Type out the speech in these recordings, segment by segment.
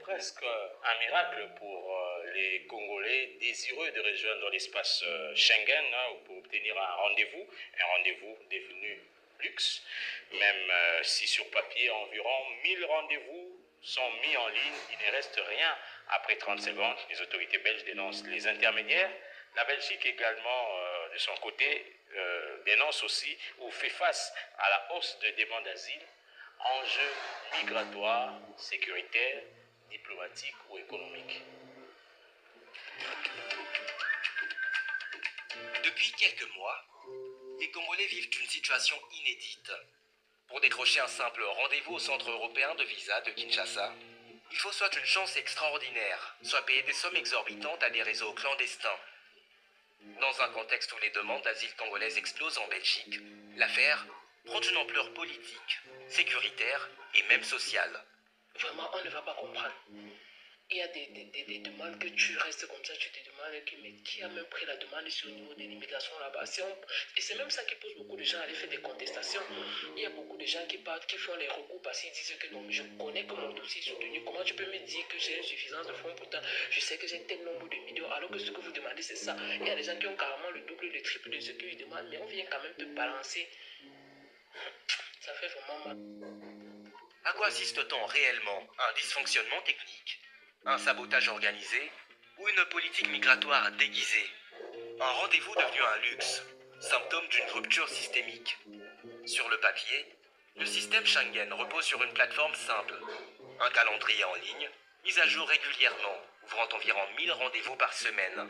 presque un miracle pour les Congolais désireux de rejoindre l'espace Schengen, hein, pour obtenir un rendez-vous devenu luxe, même si sur papier environ 1000 rendez-vous sont mis en ligne, il ne reste rien après 30 secondes. Les autorités belges dénoncent les intermédiaires. La Belgique également, de son côté, dénonce aussi ou fait face à la hausse de demandes d'asile, enjeux migratoires, sécuritaires, diplomatiques ou économiques. Depuis quelques mois, les Congolais vivent une situation inédite. Pour décrocher un simple rendez-vous au centre européen de visa de Kinshasa, il faut soit une chance extraordinaire, soit payer des sommes exorbitantes à des réseaux clandestins. Dans un contexte où les demandes d'asile congolaises explosent en Belgique, l'affaire prend une ampleur politique, sécuritaire et même sociale. Vraiment, on ne va pas comprendre. Il y a des demandes que tu restes comme ça, tu te demandes mais qui a même pris la demande sur le niveau de l'immigration là-bas. Et c'est même ça qui pousse beaucoup de gens à aller faire des contestations. Il y a beaucoup de gens qui partent, qui font les recours parce qu'ils disent que non, je connais que mon dossier est soutenu. Comment tu peux me dire que j'ai insuffisance de fonds, pourtant je sais que j'ai tel nombre de millions alors que ce que vous demandez c'est ça. Il y a des gens qui ont carrément le double, le triple de ce qu'ils demandent, mais on vient quand même te balancer. Ça fait vraiment mal. À quoi assiste-t-on réellement? Un dysfonctionnement technique? Un sabotage organisé ou une politique migratoire déguisée? Un rendez-vous devenu un luxe, symptôme d'une rupture systémique. Sur le papier, le système Schengen repose sur une plateforme simple, un calendrier en ligne, mis à jour régulièrement, ouvrant environ 1000 rendez-vous par semaine.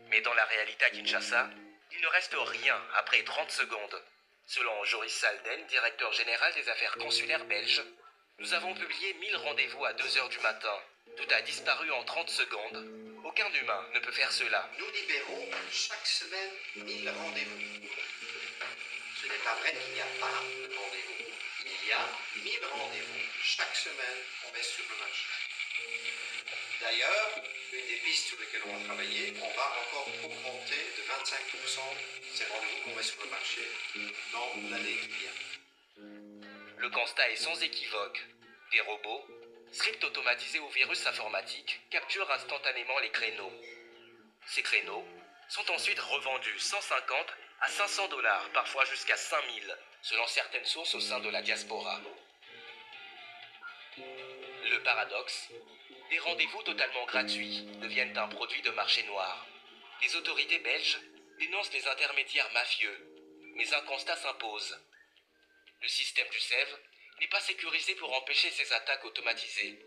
Mais dans la réalité à Kinshasa, il ne reste rien après 30 secondes. Selon Joris Salden, directeur général des affaires consulaires belges, nous avons publié 1000 rendez-vous à 2 h du matin. Tout a disparu en 30 secondes. Aucun humain ne peut faire cela. Nous libérons chaque semaine 1000 rendez-vous. Ce n'est pas vrai qu'il n'y a pas de rendez-vous. Il y a 1000 rendez-vous chaque semaine qu'on met sur le marché. D'ailleurs, une des pistes sur lesquelles on va travailler, on va encore augmenter de 25% ces rendez-vous qu'on met sur le marché dans l'année qui vient. Le constat est sans équivoque. Des robots, scripts automatisés ou virus informatiques, capturent instantanément les créneaux. Ces créneaux sont ensuite revendus 150 à 500 $, parfois jusqu'à 5000, selon certaines sources au sein de la diaspora. Le paradoxe, des rendez-vous totalement gratuits deviennent un produit de marché noir. Les autorités belges dénoncent les intermédiaires mafieux, mais un constat s'impose. Le système du SEV n'est pas sécurisé pour empêcher ces attaques automatisées.